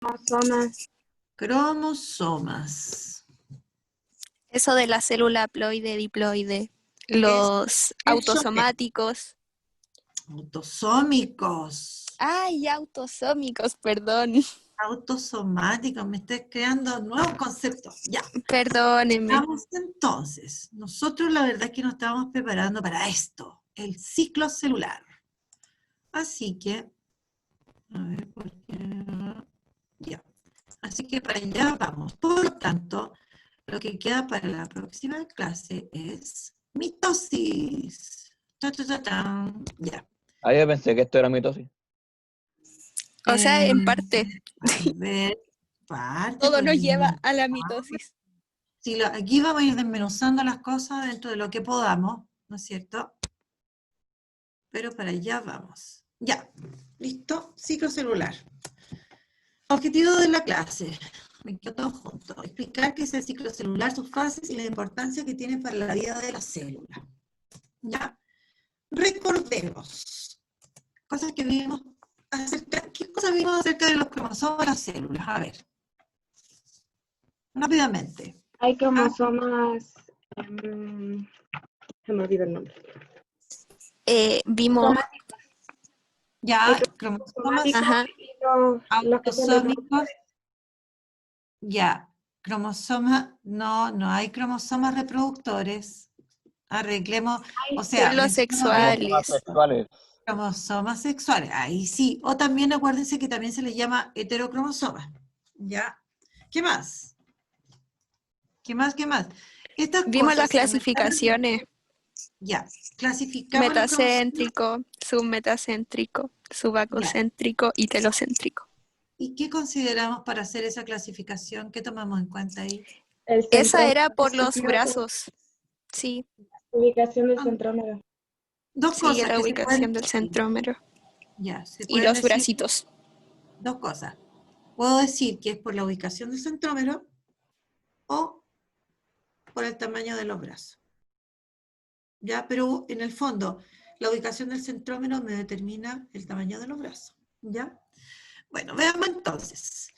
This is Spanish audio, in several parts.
Cromosomas. Cromosomas. Eso de la célula haploide, diploide. Los autosomáticos. Autosómicos. Ay, autosómicos, perdón. Autosomáticos. Me estás creando nuevos conceptos. Ya. Perdónenme. Vamos entonces. Nosotros la verdad es que nos estábamos preparando para esto. El ciclo celular. Así que, a ver, ¿por qué? Ya. Así que para allá vamos. Por lo tanto, lo que queda para la próxima clase es mitosis. Ta, ta, ta, tan. Ya. Ah, yo pensé que esto era mitosis. O sea, en parte. A ver, parte. Todo pues, nos niña. lleva a la mitosis. Sí, aquí vamos a ir desmenuzando las cosas dentro de lo que podamos, ¿no es cierto? Pero para allá vamos. Ya, listo, ciclo celular. Objetivo de la clase, me quedo todo junto. Explicar qué es el ciclo celular, sus fases y la importancia que tiene para la vida de la célula. Ya, recordemos. Cosas que vimos acerca, ¿qué cosas vimos acerca de los cromosomas de las células? A ver, rápidamente. Hay cromosomas. Se me olvidó el nombre. Vimos. Ya, Hay cromosomas Ajá. y los que son de autosómicos. Ya, cromosomas, no hay cromosomas reproductores. Arreglemos, o sea, Los mencionemos bien sexuales. Sexuales. cromosomas sexuales, ahí sí. O también acuérdense que también se les llama heterocromosomas. ¿Ya? ¿Qué más? ¿Qué más? ¿Qué más? Estas Vimos las cosas se clasificaciones. ya, clasificamos los cromosomas. Metacéntrico, submetacéntrico, subacocéntrico y telocéntrico. ¿Y qué consideramos para hacer esa clasificación? ¿Qué tomamos en cuenta ahí? El Esa centrómero, era por los brazos. Sí, ubicación del centrómero. Dos sí, cosas era que se ubicación pueden del decir. centrómero. Ya, se Y pueden los decir bracitos. dos cosas. Puedo decir que es por la ubicación del centrómero o por el tamaño de los brazos. ¿Ya? Pero en el fondo, la ubicación del centrómero me determina el tamaño de los brazos. ¿Ya? Bueno, veamos entonces.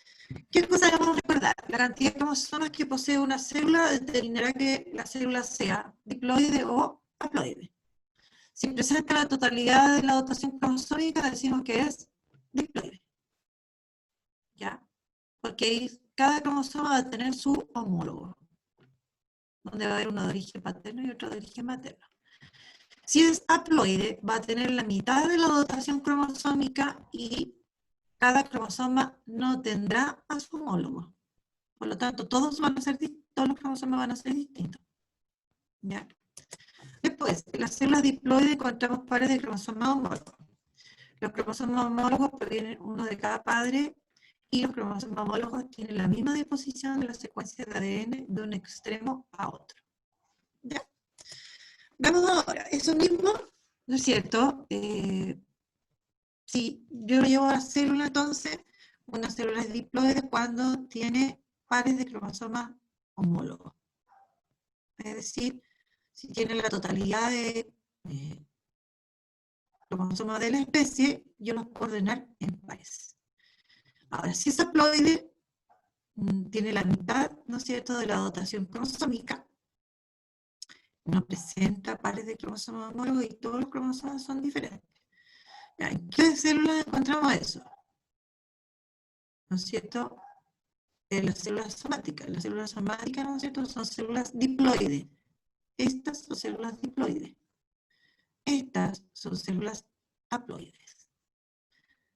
¿Qué cosa debemos recordar? La cantidad de cromosomas que posee una célula determinará que la célula sea diploide o haploide. Si presenta la totalidad de la dotación cromosómica, decimos que es diploide. ¿Ya? Porque ahí cada cromosoma va a tener su homólogo, donde va a haber uno de origen paterno y otro de origen materno. Si es haploide, va a tener la mitad de la dotación cromosómica y cada cromosoma no tendrá a su homólogo. Por lo tanto, todos los cromosomas van a ser distintos. ¿Ya? Después, en las células diploides encontramos pares de cromosomas homólogos. Los cromosomas homólogos provienen uno de cada padre y los cromosomas homólogos tienen la misma disposición de la secuencia de ADN de un extremo a otro. ¿Ya? Vamos ahora, eso mismo, ¿no es cierto? Si yo llevo a la célula, entonces, una célula es diploide cuando tiene pares de cromosomas homólogos. Es decir, si tiene la totalidad de cromosomas de la especie, yo los puedo ordenar en pares. Ahora, si es haploide, tiene la mitad, ¿no es cierto?, de la dotación cromosómica, no presenta pares de cromosomas homólogos y todos los cromosomas son diferentes. ¿En qué célula encontramos eso? ¿No es cierto? En las células somáticas. Las células somáticas, ¿no es cierto?, son células diploides. Estas son células diploides. Estas son células haploides.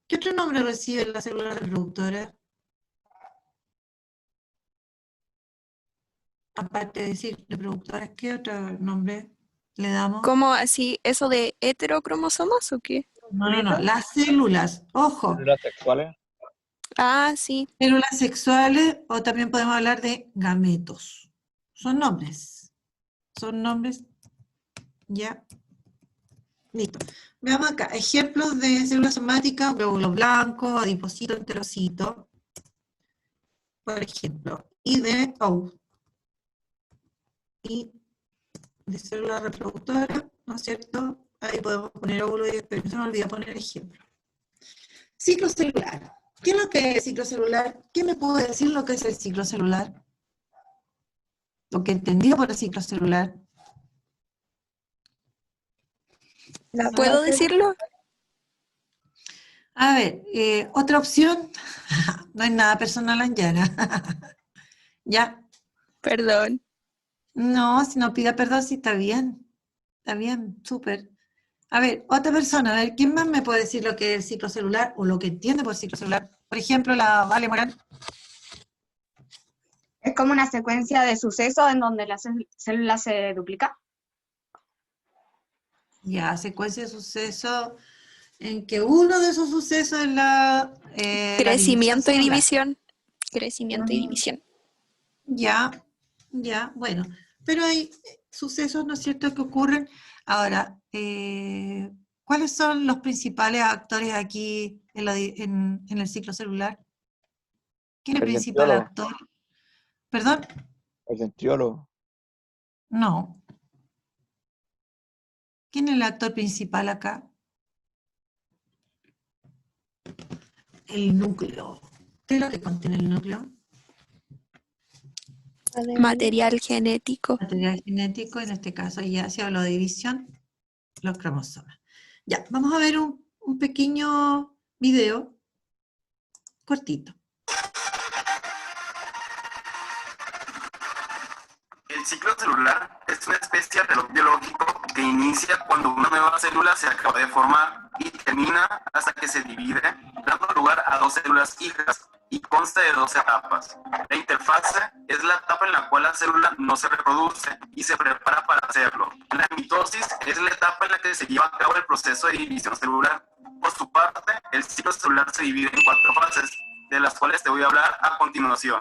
¿Qué otro nombre recibe la célula reproductora? Aparte de decir reproductoras, ¿qué otro nombre le damos? ¿Cómo así? ¿Eso de heterocromosomas o qué? No, las células, ojo, Células sexuales. Ah, sí. células sexuales o también podemos hablar de gametos. Son nombres, ya, listo. Veamos acá, ejemplos de células somáticas, glóbulos blancos, adipocito, enterocito, por ejemplo, y de célula reproductora, ¿no es cierto? Ahí podemos poner óvulo y pero se me olvidó poner ejemplo. Ciclo celular. ¿Qué es lo que es el ciclo celular? ¿Quién me puede decir lo que es el ciclo celular? Lo que entendido por el ciclo celular. ¿Puedo decirlo? A ver, otra opción. No hay nada personal, Anjana. Ya. Perdón. No, si no pida perdón, sí está bien. Está bien, súper. A ver, otra persona, a ver, ¿quién más me puede decir lo que es el ciclo celular o lo que entiende por ciclo celular? Por ejemplo, la Vale Morán. Es como una secuencia de sucesos en donde la célula se duplica. Ya, secuencia de sucesos en que uno de esos sucesos es la división Crecimiento y celular. división. Crecimiento y división. Ya, ya, bueno. Pero hay sucesos, ¿no es cierto?, que ocurren. Ahora, ¿cuáles son los principales actores aquí en el ciclo celular? ¿Quién es el El principal centriólogo. actor? ¿Perdón? El centriólogo. No. ¿Quién es el actor principal acá? El núcleo. ¿Qué es lo que contiene el núcleo? Material genético. Material genético, en este caso ya se habló de división, los cromosomas. Ya, vamos a ver un pequeño video cortito. El ciclo celular es una especie de reloj biológico que inicia cuando una nueva célula se acaba de formar y termina hasta que se divide, dando lugar a dos células hijas y consta de dos etapas. La interfase es la etapa en la cual la célula no se reproduce y se prepara para hacerlo. La mitosis es la etapa en la que se lleva a cabo el proceso de división celular. Por su parte, el ciclo celular se divide en 4 fases, de las cuales te voy a hablar a continuación.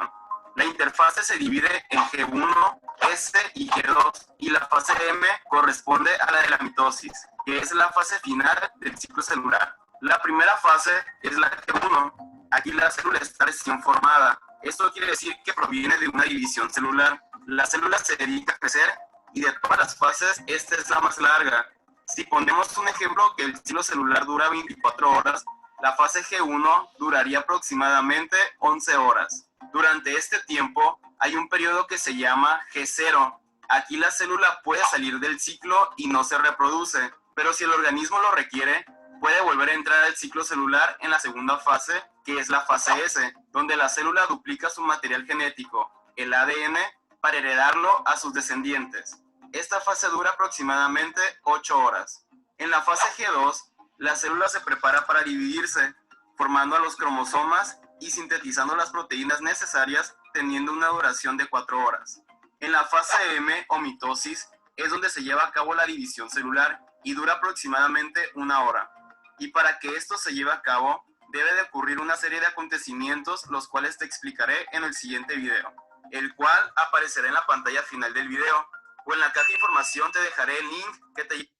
La interfase se divide en G1, S y G2, y la fase M corresponde a la de la mitosis, que es la fase final del ciclo celular. La primera fase es la G1. Aquí la célula está recién formada. Esto quiere decir que proviene de una división celular. La célula se dedica a crecer y de todas las fases, esta es la más larga. Si ponemos un ejemplo que el ciclo celular dura 24 horas, la fase G1 duraría aproximadamente 11 horas. Durante este tiempo hay un periodo que se llama G0. Aquí la célula puede salir del ciclo y no se reproduce, pero si el organismo lo requiere, puede volver a entrar al ciclo celular en la segunda fase, que es la fase S, donde la célula duplica su material genético, el ADN, para heredarlo a sus descendientes. Esta fase dura aproximadamente 8 horas. En la fase G2, la célula se prepara para dividirse, formando a los cromosomas y sintetizando las proteínas necesarias, teniendo una duración de 4 horas. En la fase M o mitosis es donde se lleva a cabo la división celular y dura aproximadamente 1 hora. Y para que esto se lleve a cabo, debe de ocurrir una serie de acontecimientos, los cuales te explicaré en el siguiente video, el cual aparecerá en la pantalla final del video, o en la caja de información te dejaré el link que te...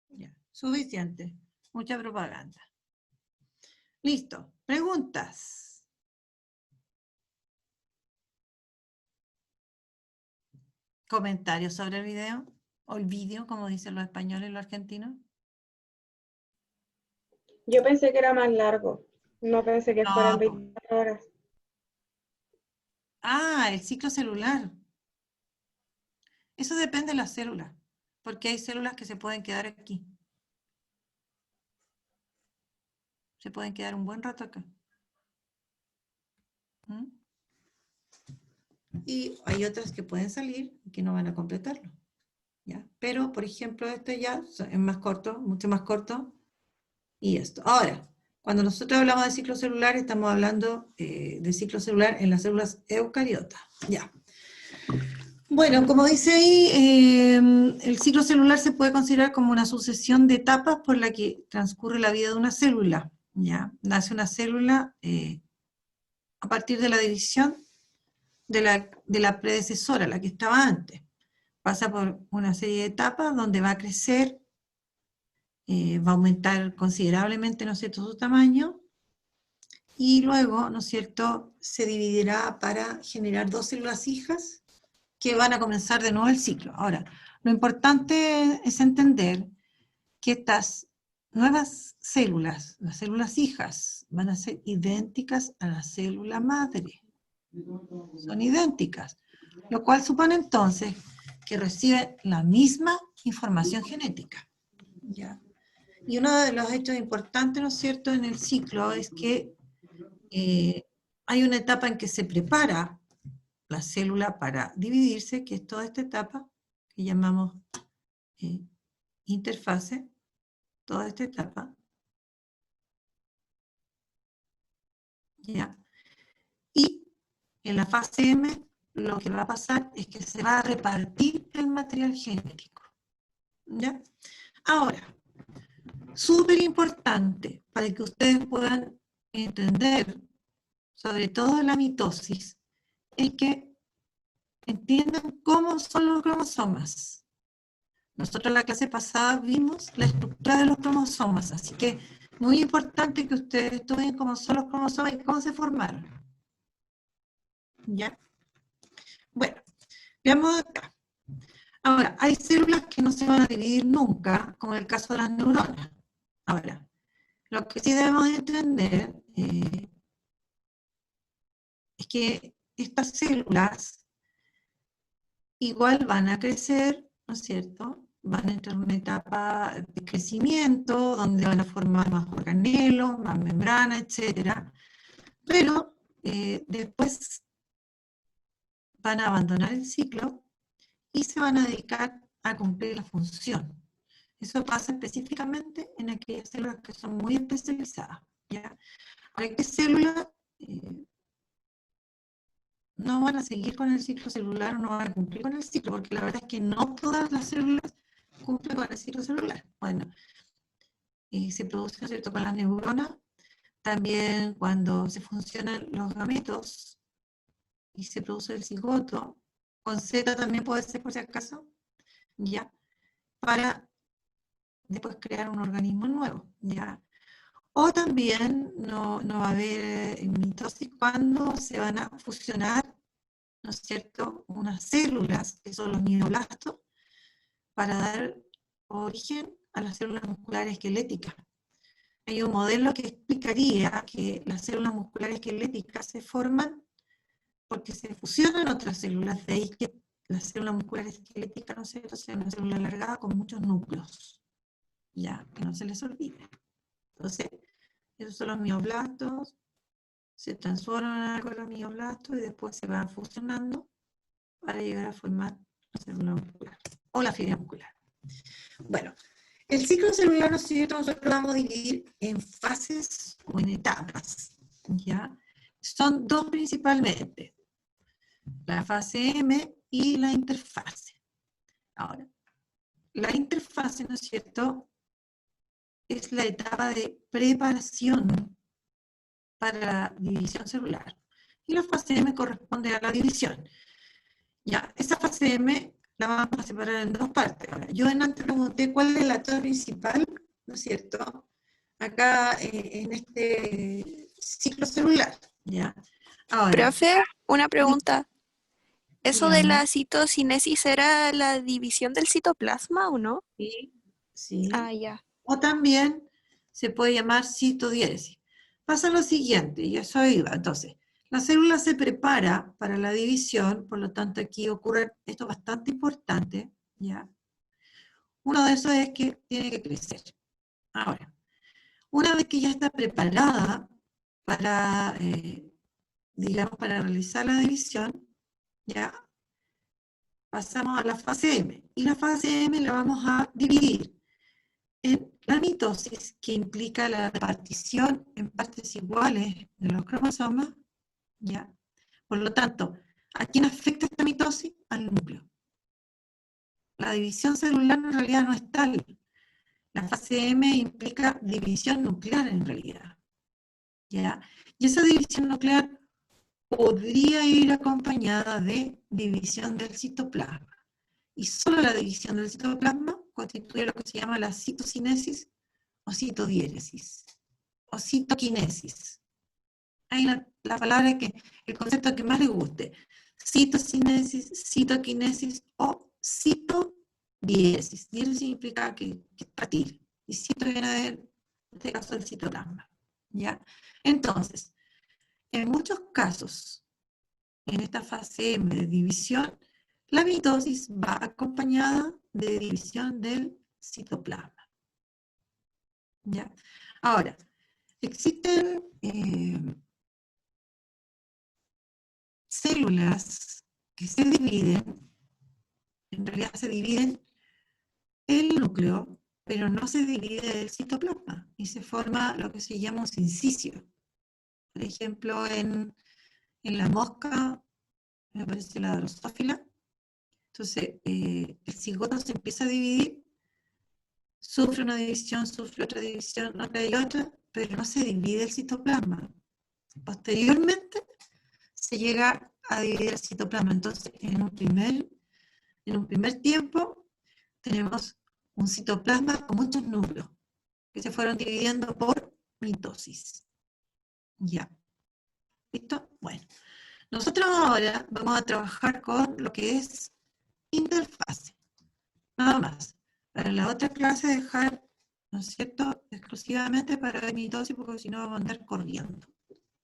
Ya, suficiente. Mucha propaganda. Listo. Preguntas. ¿Comentarios sobre el video? ¿O el vídeo, como dicen los españoles y los argentinos? Yo pensé que era más largo. No pensé que fueran 24 horas. Ah, el ciclo celular. Eso depende de las células, porque hay células que se pueden quedar aquí. Se pueden quedar un buen rato acá. ¿Mm? Y hay otras que pueden salir y que no van a completarlo. ¿Ya? Pero, por ejemplo, este ya es más corto, mucho más corto. Y esto. Ahora, cuando nosotros hablamos de ciclo celular, estamos hablando de ciclo celular en las células eucariotas. Ya. Bueno, como dice ahí, el ciclo celular se puede considerar como una sucesión de etapas por la que transcurre la vida de una célula. ¿Ya? Nace una célula a partir de la división de la predecesora, la que estaba antes. Pasa por una serie de etapas donde va a crecer, va a aumentar considerablemente, ¿no es cierto?, su tamaño, y luego, ¿no es cierto?, se dividirá para generar dos células hijas que van a comenzar de nuevo el ciclo. Ahora, lo importante es entender que estas nuevas células, las células hijas, van a ser idénticas a la célula madre. Son idénticas, lo cual supone entonces que reciben la misma información genética. ¿Ya? Y uno de los hechos importantes, ¿no es cierto?, en el ciclo es que hay una etapa en que se prepara la célula para dividirse, que es toda esta etapa que llamamos interfase, toda esta etapa. ¿Ya? Y en la fase M lo que va a pasar es que se va a repartir el material genético. ¿Ya? Ahora, súper importante para que ustedes puedan entender, sobre todo la mitosis, es que entiendan cómo son los cromosomas. Nosotros en la clase pasada vimos la estructura de los cromosomas, así que muy importante que ustedes estudien cómo son los cromosomas y cómo se formaron. ¿Ya? Bueno, veamos acá. Ahora, hay células que no se van a dividir nunca, como en el caso de las neuronas. Ahora, lo que sí debemos entender es que estas células igual van a crecer, ¿no es cierto? Van a entrar en una etapa de crecimiento, donde van a formar más organelos, más membrana, etc. Pero después van a abandonar el ciclo y se van a dedicar a cumplir la función. Eso pasa específicamente en aquellas células que son muy especializadas. ¿Ya? Ahora, ¿qué células no van a seguir con el ciclo celular o no van a cumplir con el ciclo? Porque la verdad es que no todas las células cumplen con el ciclo celular. Bueno, se produce, ¿no es cierto?, con las neuronas, también cuando se funcionan los gametos y se produce el cigoto, con Z también puede ser por si acaso, ya, para después crear un organismo nuevo, ya. O también no va a haber mitosis cuando se van a fusionar, ¿no es cierto?, unas células, que son los mioblastos, para dar origen a las células musculares esqueléticas. Hay un modelo que explicaría que las células musculares esqueléticas se forman porque se fusionan otras células, de ahí que la célula muscular esquelética, ¿no es cierto?, sea una célula alargada con muchos núcleos. Ya, que no se les olvide. Entonces, esos son los mioblastos, se transforman en algo los mioblastos y después se van fusionando para llegar a formar la célula muscular o la fibra muscular. Bueno, el ciclo celular, ¿no es cierto?, nosotros lo vamos a dividir en fases o en etapas, ¿ya? Son dos principalmente, la fase M y la interfase. Ahora, la interfase, ¿no es cierto?, es la etapa de preparación para la división celular. Y la fase M corresponde a la división. Ya, esa fase M la vamos a separar en dos partes. Ahora, yo antes pregunté cuál es la etapa principal, ¿no es cierto?, acá en este ciclo celular. ¿Ya? Ahora, Profe, una pregunta. ¿Eso de dígame. la citocinesis era la división del citoplasma o no? Sí, sí. Ah, ya. O también se puede llamar citodiéresis. Pasa lo siguiente, y eso iba. Entonces, la célula se prepara para la división, por lo tanto aquí ocurre esto bastante importante, ¿ya? Uno de esos es que tiene que crecer. Ahora, una vez que ya está preparada para, digamos, para realizar la división, ya pasamos a la fase M. Y la fase M la vamos a dividir en la mitosis, que implica la repartición en partes iguales de los cromosomas, ¿ya? Por lo tanto, ¿a quién afecta esta mitosis? Al núcleo. La división celular en realidad no es tal. La fase M implica división nuclear en realidad, ¿ya? Y esa división nuclear podría ir acompañada de división del citoplasma. Y solo la división del citoplasma constituye lo que se llama la citocinesis o citodiéresis, o citoquinesis. Hay la palabra que, el concepto que más le guste, citocinesis, citoquinesis o citodiéresis. Diéresis significa que partir, y cito viene en este caso del citoplasma, ¿ya? Entonces, en muchos casos, en esta fase M de división, la mitosis va acompañada de división del citoplasma, ¿ya? Ahora, existen células que se dividen, en realidad se dividen el núcleo, pero no se divide el citoplasma, y se forma lo que se llama un sincicio. Por ejemplo, en la mosca, me parece la drosófila, entonces el cigoto se empieza a dividir, sufre una división, sufre otra división, otra y otra, pero no se divide el citoplasma. Posteriormente se llega a dividir el citoplasma. Entonces, en un primer tiempo, tenemos un citoplasma con muchos núcleos que se fueron dividiendo por mitosis. Ya. ¿Listo? Bueno. Nosotros ahora vamos a trabajar con lo que es interfase. Nada más. Para la otra clase dejar, ¿no es cierto?, exclusivamente para mitosis, porque si no vamos a andar corriendo.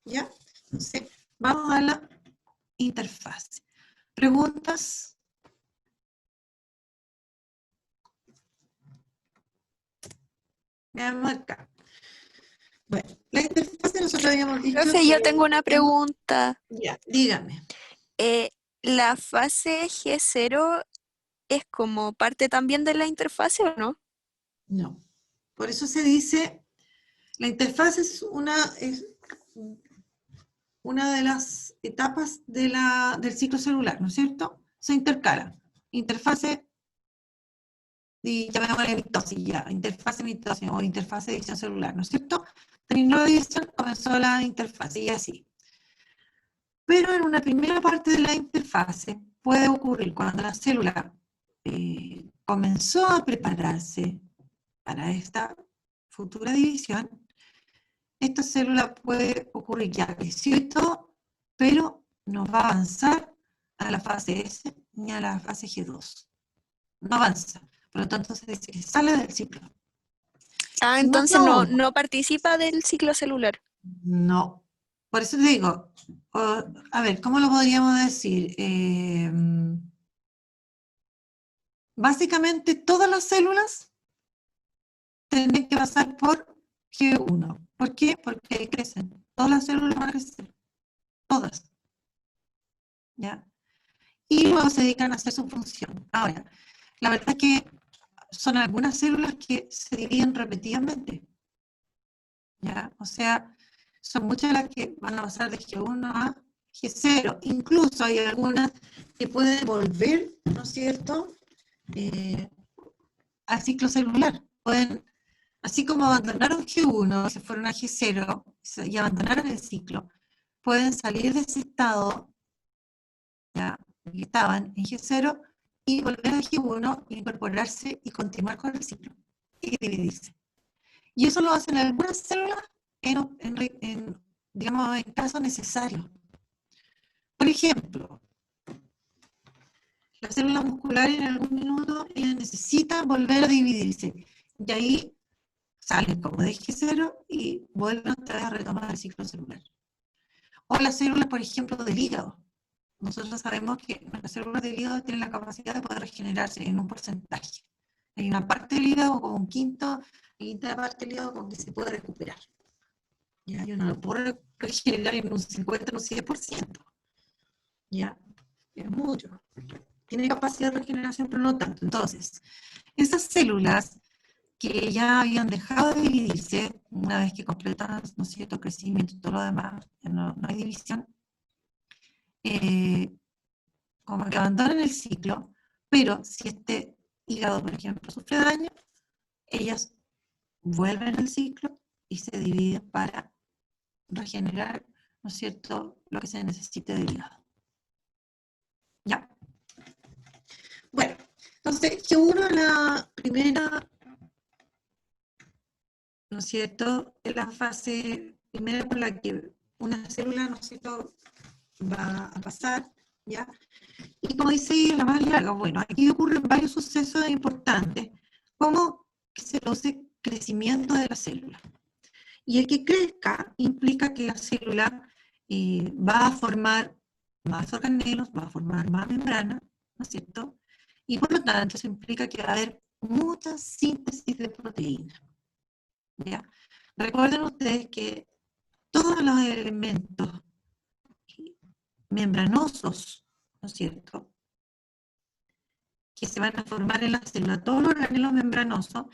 ¿Ya? Entonces, vamos a la interfase. ¿Preguntas? Veamos acá. Bueno, la interfase nosotros habíamos dicho Profe, yo tengo una pregunta. Ya, dígame. ¿La fase G0 es como parte también de la interfase o no? No. Por eso se dice, la interfase es una de las etapas del ciclo celular, ¿no es cierto? Se intercalan. Interfase, y llamémosle mitosis ya, interfase mitosis o interfase de división celular, ¿no es cierto? Terminó la división, comenzó la interfase y así. Pero en una primera parte de la interfase puede ocurrir cuando la célula comenzó a prepararse para esta futura división, esta célula puede ocurrir ya creció y todo, pero no va a avanzar a la fase S ni a la fase G2. No avanza. Por lo tanto, se dice que sale del ciclo. Ah, Si entonces no, no participa del ciclo celular. no. Por eso te digo, a ver, ¿cómo lo podríamos decir? Básicamente todas las células tienen que pasar por G1. ¿Por qué? Porque ahí crecen. Todas las células van a crecer. Todas. ¿Ya? Y luego se dedican a hacer su función. Ahora, la verdad es que son algunas células que se dividen repetidamente. ¿Ya? O sea, son muchas las que van a pasar de G1 a G0. Incluso hay algunas que pueden volver, ¿no es cierto?, al ciclo celular. Pueden, así como abandonaron G1, se fueron a G0 y abandonaron el ciclo, pueden salir de ese estado, ya, que estaban en G0, y volver a G1, incorporarse y continuar con el ciclo, y dividirse. Y eso lo hacen algunas células digamos, en casos necesarios. Por ejemplo, la célula muscular en algún minuto ella necesita volver a dividirse. Y ahí salen como de G0 y vuelven otra vez a retomar el ciclo celular. O las células, por ejemplo, del hígado. Nosotros sabemos que las células del hígado tienen la capacidad de poder regenerarse en un porcentaje. Hay una parte del hígado como un quinta parte del hígado con que se puede recuperar. ¿Ya? Yo no lo puedo regenerar en un 50 o un 100%. ¿Ya? Es mucho. Tiene capacidad de regeneración, pero no tanto. Entonces, esas células que ya habían dejado de dividirse, una vez que completan, ¿no es cierto?, crecimiento y todo lo demás, ya no hay división, como que abandonan el ciclo, pero si este hígado, por ejemplo, sufre daño, ellas vuelven al ciclo y se dividen para regenerar, ¿no es cierto?, lo que se necesite del hígado. ¿Ya? Bueno, entonces, G1 es la primera, ¿no es cierto?, es la fase primera por la que una célula, ¿no es cierto?, va a pasar, ¿ya? Y como dice, la más larga, bueno, aquí ocurren varios sucesos importantes, como que se produce crecimiento de la célula. Y el que crezca implica que la célula va a formar más organelos, va a formar más membrana, ¿no es cierto? Y por lo tanto, eso implica que va a haber mucha síntesis de proteínas. ¿Ya? Recuerden ustedes que todos los elementos membranosos, ¿no es cierto?, que se van a formar en la célula, todos los organelos membranosos,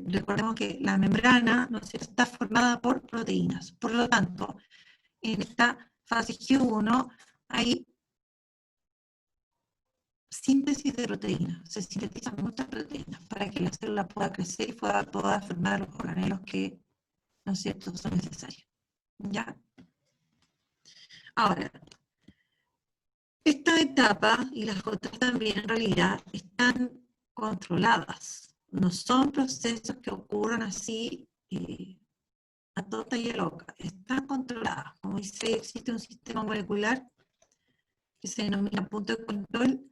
recordemos que la membrana, ¿no es cierto?, está formada por proteínas. Por lo tanto, en esta fase G1 hay síntesis de proteínas, se sintetizan muchas proteínas para que la célula pueda crecer y pueda formar los organelos que, ¿no es cierto?, son necesarios. ¿Ya? Ahora, esta etapa y las otras también en realidad están controladas. No son procesos que ocurran así a tota y a loca. Están controladas. Como dice, existe un sistema molecular que se denomina punto de control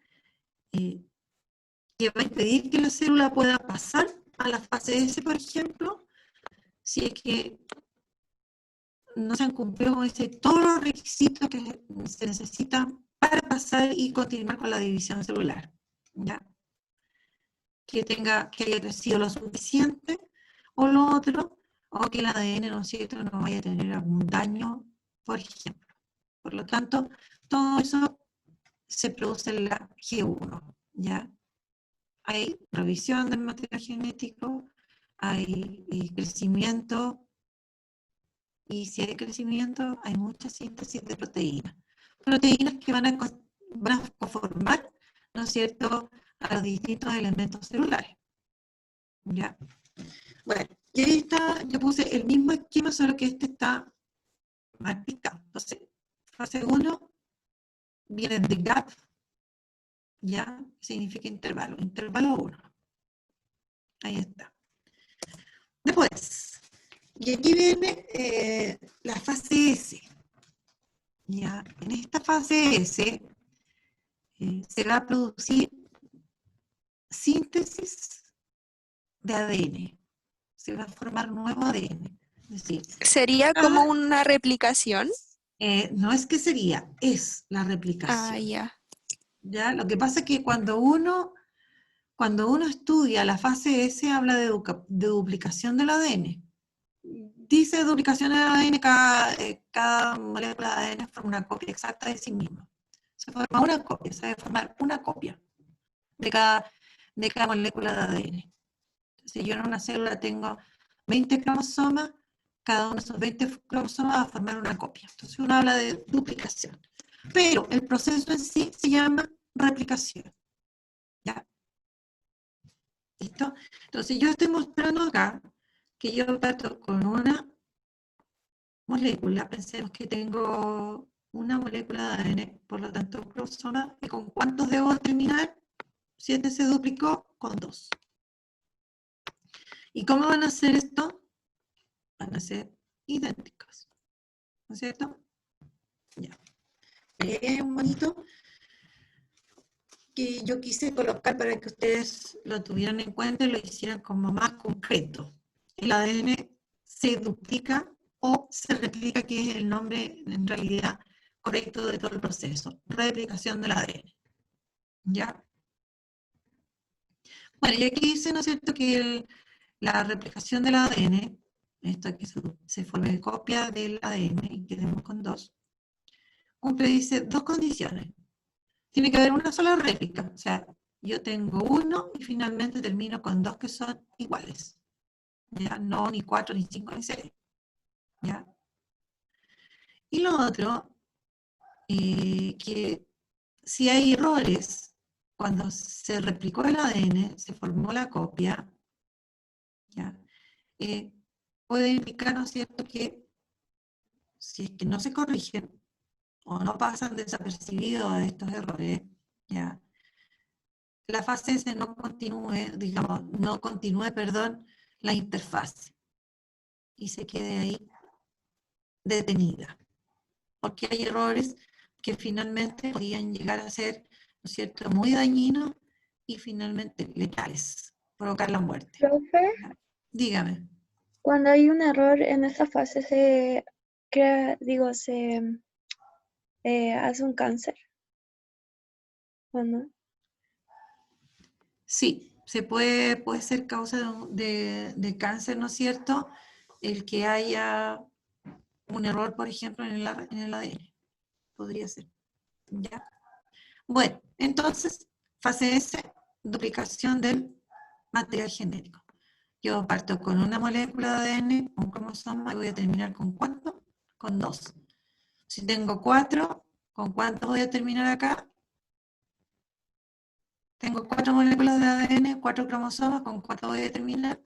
que va a impedir que la célula pueda pasar a la fase S, por ejemplo, si es que no se han cumplido con todos los requisitos que se necesitan para pasar y continuar con la división celular, ¿ya? Que haya crecido lo suficiente, o lo otro, o que el ADN, ¿no es cierto?, no vaya a tener algún daño, por ejemplo. Por lo tanto, todo eso se produce en la G1, ¿ya? Hay revisión del material genético, hay crecimiento, y si hay crecimiento, hay mucha síntesis de proteínas. Proteínas que van a conformar, ¿no es cierto?, a los distintos elementos celulares. ¿Ya? Bueno, y ahí está, yo puse el mismo esquema, solo que este está más explicado. Entonces, fase 1 viene de gap, ¿ya? Significa intervalo, intervalo 1. Ahí está. Después, y aquí viene la fase S. ¿Ya? En esta fase S se va a producir síntesis de ADN. Se va a formar nuevo ADN. Es decir, ¿Sería como una replicación? no es que sería, es la replicación. Ah, ya. ¿Ya? Lo que pasa es que cuando uno estudia la fase S, habla de duplicación del ADN. Dice duplicación del ADN, cada molécula de ADN forma una copia exacta de sí mismo. Se forma una copia, se debe formar una copia de cada molécula de ADN. Si yo en una célula tengo 20 cromosomas, cada uno de esos 20 cromosomas va a formar una copia. Entonces uno habla de duplicación. Pero el proceso en sí se llama replicación. ¿Ya? ¿Listo? Entonces yo estoy mostrando acá que yo parto con una molécula, pensemos que tengo una molécula de ADN, por lo tanto un cromosoma, ¿y con cuántos debo terminar? Si este se duplicó, con 2. ¿Y cómo van a ser esto? Van a ser idénticos. ¿No es cierto? Ya. Es un bonito que yo quise colocar para que ustedes lo tuvieran en cuenta y lo hicieran como más concreto. El ADN se duplica o se replica, que es el nombre en realidad correcto de todo el proceso. Replicación del ADN. ¿Ya? Bueno, y aquí dice, ¿no es cierto?, que la replicación del ADN, esto que se forme copia del ADN y quedemos con 2, cumple, dice, 2 condiciones. Tiene que haber una sola réplica, o sea, yo tengo 1 y finalmente termino con 2 que son iguales. ¿Ya? No ni 4, ni 5, ni 6. ¿Ya? Y lo otro, que si hay errores, cuando se replicó el ADN, se formó la copia, ¿ya? Puede indicar, ¿no es cierto?, que si es que no se corrigen o no pasan desapercibidos estos errores, ¿ya?, la fase S no continúe, la interfase y se quede ahí detenida, porque hay errores que finalmente podrían llegar a ser, ¿no es cierto?, muy dañinos y finalmente letales, provocar la muerte. Profe, Dígame. Cuando hay un error en esa fase se crea, digo, se hace un cáncer. ¿O no? Sí, puede ser causa de cáncer, ¿no es cierto? El que haya un error, por ejemplo, en el ADN. Podría ser. ¿Ya? Bueno, entonces, fase S, duplicación del material genético. Yo parto con una molécula de ADN, un cromosoma, y voy a terminar ¿con cuánto? Con 2. Si tengo 4, ¿con cuánto voy a terminar acá? Tengo 4 moléculas de ADN, 4 cromosomas, ¿con cuánto voy a terminar?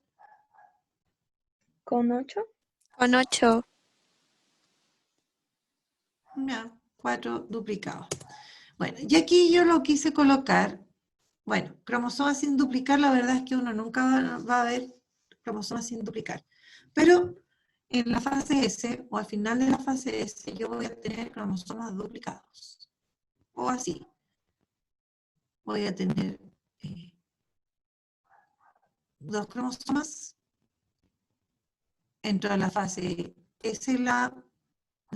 ¿Con 8? Con 8. Ya, 4 duplicados. Bueno, y aquí yo lo quise colocar, bueno, cromosomas sin duplicar, la verdad es que uno nunca va a ver cromosomas sin duplicar. Pero en la fase S, o al final de la fase S, yo voy a tener cromosomas duplicados. O así. Voy a tener 2 cromosomas. Entro a la fase S, ¿no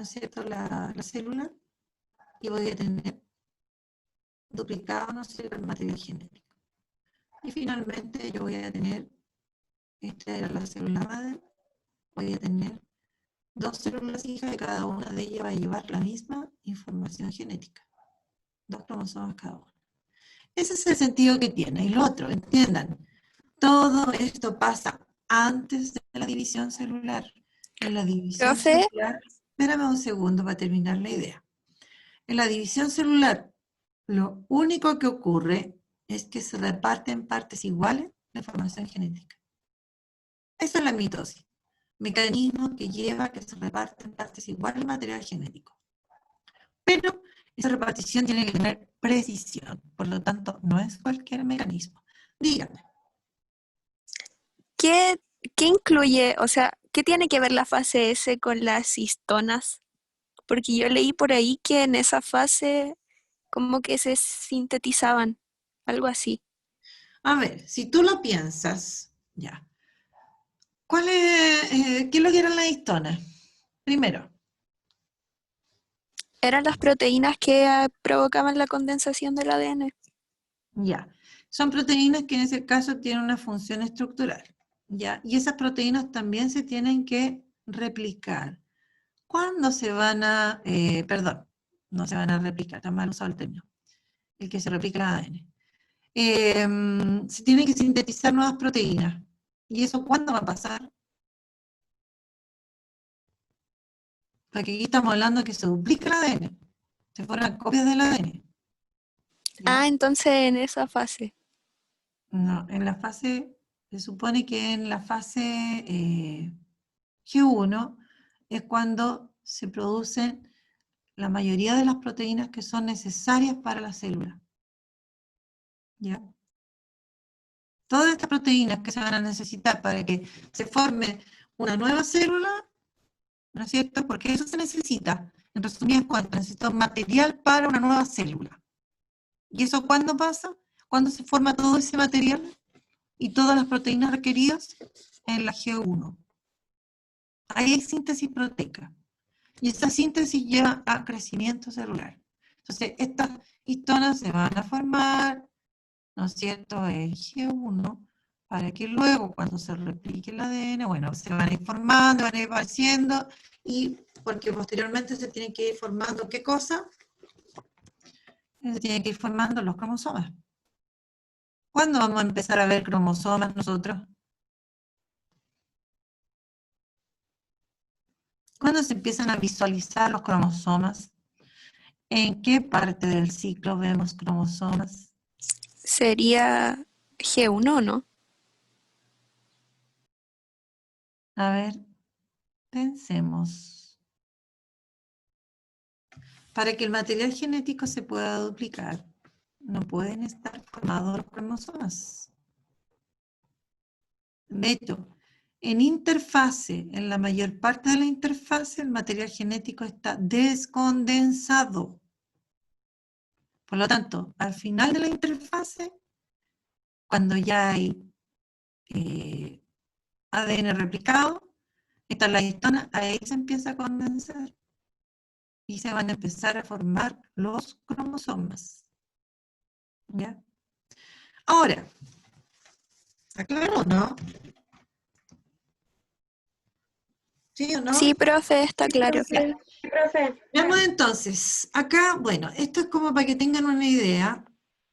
es cierto?, la célula. Y voy a tener duplicado, ¿no es cierto?, el material genético. Y finalmente yo voy a tener, esta era la célula madre, voy a tener 2 células hijas y cada una de ellas va a llevar la misma información genética. 2 cromosomas cada una. Ese es el sentido que tiene. Y lo otro, entiendan, todo esto pasa antes de la división celular. En la división Profe. celular, espérame un segundo para terminar la idea. En la división celular, lo único que ocurre es que se reparte en partes iguales la información genética. Esa es la mitosis. Mecanismo que lleva a que se reparte en partes iguales el material genético. Pero esa repartición tiene que tener precisión. Por lo tanto, no es cualquier mecanismo. Dígame. ¿Qué incluye, o sea, qué tiene que ver la fase S con las histonas? Porque yo leí por ahí que en esa fase como que se sintetizaban, algo así. A ver, si tú lo piensas, ya. ¿Qué es lo que eran las histonas? Primero. Eran las proteínas que provocaban la condensación del ADN. Ya. Son proteínas que en ese caso tienen una función estructural. ¿Ya? Y esas proteínas también se tienen que replicar. ¿Cuándo se van a, perdón, no se van a replicar, está mal usado el término, el que se replica el ADN? Se tienen que sintetizar nuevas proteínas. ¿Y eso cuándo va a pasar? Porque aquí estamos hablando de que se duplica el ADN, se forman copias del ADN. ¿Ya? Ah, entonces en esa fase. No, en la fase, se supone que en la fase G1 es cuando se producen la mayoría de las proteínas que son necesarias para la célula. ¿Ya? Todas estas proteínas que se van a necesitar para que se forme una nueva célula, ¿no es cierto? Porque eso se necesita. En resumidas cuentas, necesito material para una nueva célula. ¿Y eso cuándo pasa? Cuando se forma todo ese material y todas las proteínas requeridas en la G1. Ahí hay síntesis proteica. Y esa síntesis lleva a crecimiento celular. Entonces, estas histonas se van a formar, ¿no es cierto?, en G1, para que luego, cuando se replique el ADN, bueno, se van a ir formando, van a ir apareciendo, y porque posteriormente se tienen que ir formando, ¿qué cosa? Se tienen que ir formando los cromosomas. ¿Cuándo vamos a empezar a ver cromosomas nosotros? ¿Cuándo se empiezan a visualizar los cromosomas? ¿En qué parte del ciclo vemos cromosomas? Sería G1, ¿no? A ver, pensemos. Para que el material genético se pueda duplicar, no pueden estar formados los cromosomas. De hecho, en interfase, en la mayor parte de la interfase, el material genético está descondensado. Por lo tanto, al final de la interfase, cuando ya hay ADN replicado, esta es la histona, ahí se empieza a condensar y se van a empezar a formar los cromosomas. ¿Ya? Ahora, ¿está claro, no? ¿Sí o no? Sí, profe, está claro. Sí, profe. Veamos entonces, acá, bueno, esto es como para que tengan una idea,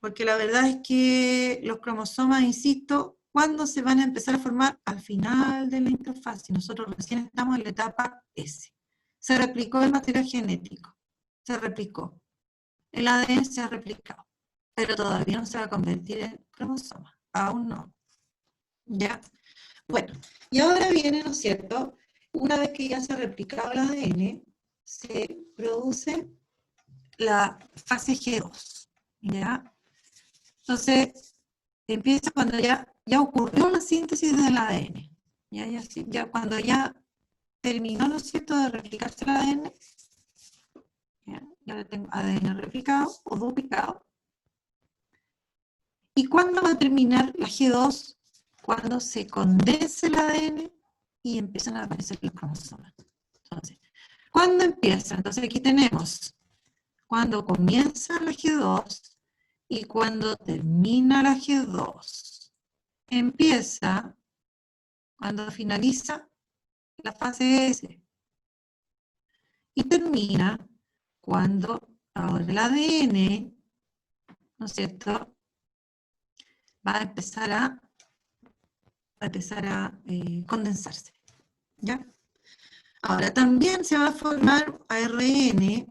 porque la verdad es que los cromosomas, insisto, ¿cuándo se van a empezar a formar? Al final de la interfaz, y nosotros recién estamos en la etapa S. Se replicó el material genético, se replicó, el ADN se ha replicado, pero todavía no se va a convertir en cromosoma, aún no. ¿Ya? Bueno, y ahora viene, ¿no es cierto? Una vez que ya se ha replicado el ADN, se produce la fase G2, ¿ya? Entonces, empieza cuando ya ocurrió la síntesis del ADN, ya cuando ya terminó, ¿no es cierto?, de replicarse el ADN, ya tengo ADN replicado o duplicado. ¿Y cuándo va a terminar la G2? Cuando se condense el ADN y empiezan a aparecer los cromosomas. Entonces, ¿cuándo empieza? Entonces aquí tenemos cuando comienza la G2 y cuando termina la G2. Empieza cuando finaliza la fase S. Y termina cuando ahora el ADN, ¿no es cierto?, va a empezar a condensarse. ¿Ya? Ahora también se va a formar ARN,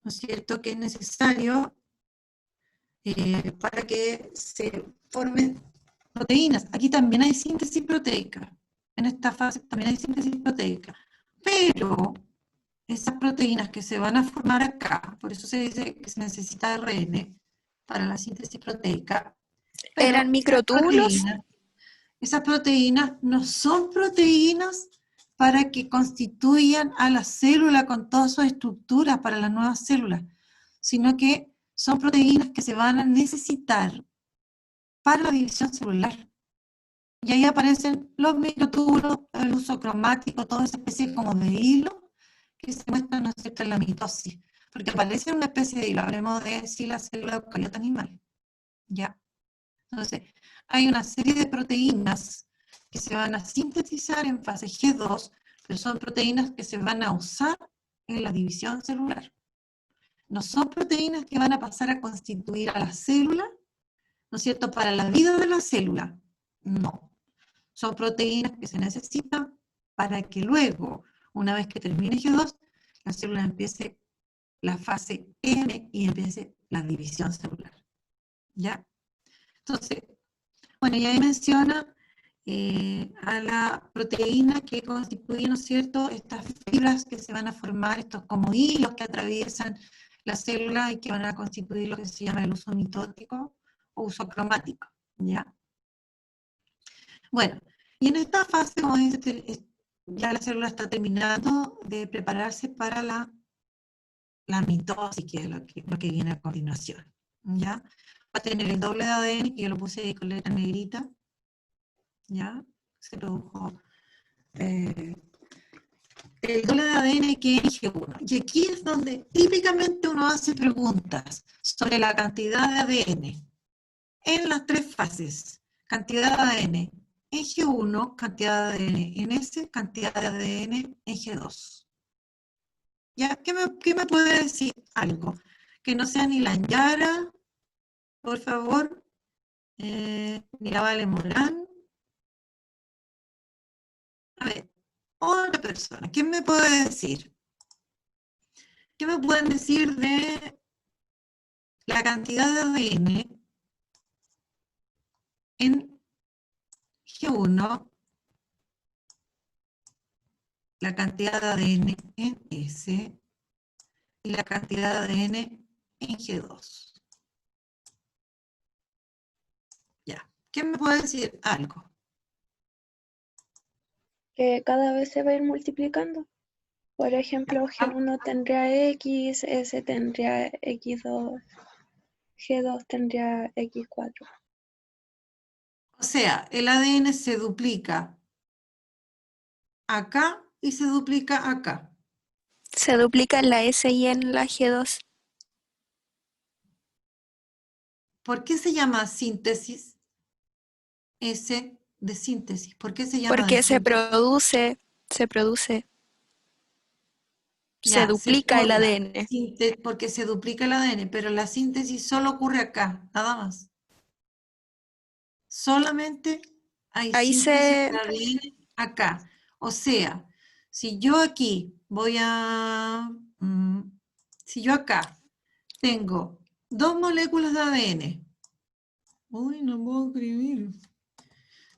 ¿no es cierto?, que es necesario para que se formen proteínas. Aquí también hay síntesis proteica. En esta fase también hay síntesis proteica. Pero esas proteínas que se van a formar acá, por eso se dice que se necesita ARN para la síntesis proteica. Pero ¿Eran microtúbulos? Esas proteínas no son proteínas para que constituyan a la célula con todas sus estructuras para las nuevas células, sino que son proteínas que se van a necesitar para la división celular. Y ahí aparecen los microtúbulos, el uso cromático, toda esa especie como de hilo que se muestran, ¿no es cierto?, en la mitosis. Porque aparece una especie de hilo, hablemos de si la célula eucariota animal. ¿Ya? Entonces, hay una serie de proteínas que se van a sintetizar en fase G2, pero son proteínas que se van a usar en la división celular. No son proteínas que van a pasar a constituir a la célula, ¿no es cierto?, para la vida de la célula. No. Son proteínas que se necesitan para que luego, una vez que termine G2, la célula empiece la fase M y empiece la división celular. ¿Ya? Entonces, bueno, y ahí menciona a la proteína que constituye, ¿no es cierto?, estas fibras que se van a formar, estos como hilos que atraviesan la célula y que van a constituir lo que se llama el uso mitótico o uso cromático, ¿ya? Bueno, y en esta fase, como dice, ya la célula está terminando de prepararse para la mitosis, que es lo que viene a continuación, ¿ya? Va a tener el doble de ADN, que yo lo puse ahí con letra negrita, ¿ya? Se produjo el doble de ADN que es G1. Y aquí es donde típicamente uno hace preguntas sobre la cantidad de ADN en las tres fases. Cantidad de ADN en G1, cantidad de ADN en S, cantidad de ADN en G2. ¿Ya? ¿Qué me puede decir algo? Que no sea ni la Yara, por favor, ni la Vale Morán. A ver, otra persona, ¿quién me puede decir? ¿Qué me pueden decir de la cantidad de ADN en G1, la cantidad de ADN en S y la cantidad de ADN en G2? Ya, ¿quién me puede decir algo? Que cada vez se va a ir multiplicando. Por ejemplo, G1 tendría X, S tendría X2, G2 tendría X4. O sea, el ADN se duplica acá y se duplica acá. Se duplica en la S y en la G2. ¿Por qué se llama síntesis? S de síntesis. ¿Por qué se llama de Porque se síntesis? produce, se Ya, se duplica el forma, ADN. porque se duplica el ADN, pero la síntesis solo ocurre acá, nada más. Solamente hay Ahí síntesis se, de ADN acá. O sea, si yo aquí voy a... si yo acá tengo 2 moléculas de ADN. Uy, no puedo escribir.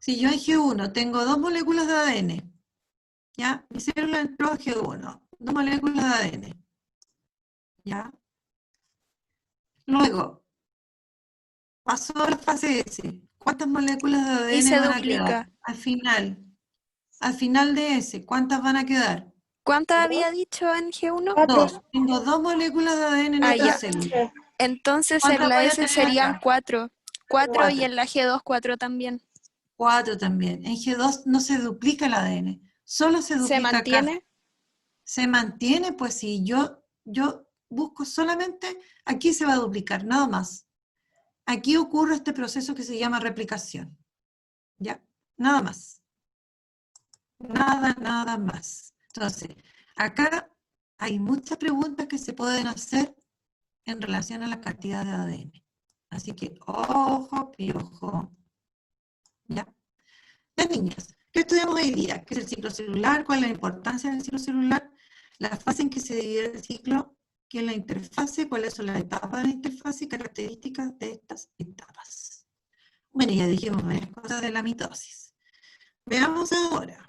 Si yo en G1 tengo 2 moléculas de ADN, ¿ya? Mi célula entró a G1, 2 moléculas de ADN, ¿ya? Luego, pasó a la fase S. ¿Cuántas moléculas de y ADN se van a quedar? duplica. Al final de S, ¿cuántas van a quedar? ¿Cuántas ¿Dos? había dicho en G1? 4. 2. Tengo 2 moléculas de ADN en Ah, esta ya. célula. Entonces en ¿Cuántas la voy a S tener serían acá? 4. 4 y 4. en la G2 4 también. 4 también. En G2 no se duplica el ADN, solo se ¿Se duplica acá. mantiene? Se mantiene, pues si yo busco solamente, aquí se va a duplicar, nada más. Aquí ocurre este proceso que se llama replicación. ¿Ya? Nada más. Nada más. Entonces, acá hay muchas preguntas que se pueden hacer en relación a la cantidad de ADN. Así que, ojo, piojo. ¿Ya? Las niñas, ¿qué estudiamos hoy día? ¿Qué es el ciclo celular? ¿Cuál es la importancia del ciclo celular? La fase en que se divide el ciclo, ¿qué es la interfase? ¿Cuáles son las etapas de la interfase y características de estas etapas? Bueno, ya dijimos varias cosas de la mitosis. Veamos ahora.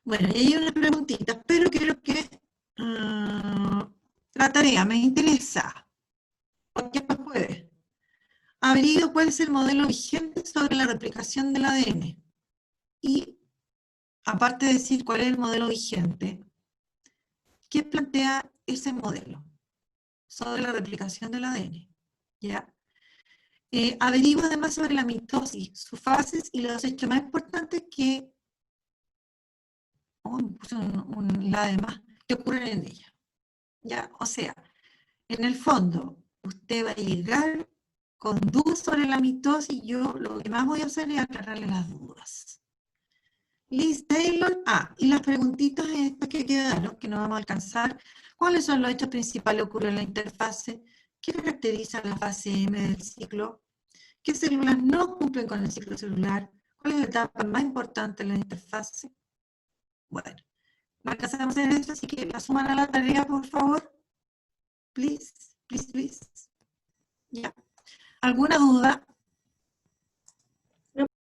Bueno, y hay unas preguntitas, pero quiero que la tarea me interesa. ¿Qué más puede? Averiguo cuál es el modelo vigente sobre la replicación del ADN. Y, aparte de decir cuál es el modelo vigente, ¿qué plantea ese modelo sobre la replicación del ADN? ¿Ya? Averigua además sobre la mitosis, sus fases y los hechos más importantes que... Oh, me puse la además, que ocurren en ella. ¿Ya? O sea, en el fondo, usted va a llegar con dudas sobre la mitosis y yo lo que más voy a hacer es aclararle las dudas. Liz Taylor, y las preguntitas estas que quedaron, que no vamos a alcanzar. ¿Cuáles son los hechos principales que ocurren en la interfase? ¿Qué caracteriza la fase M del ciclo? ¿Qué células no cumplen con el ciclo celular? ¿Cuál es la etapa más importante en la interfase? Bueno, no alcanzamos en esto, así que la suman a la tarea, por favor. Please. ¿Ya? ¿Alguna duda?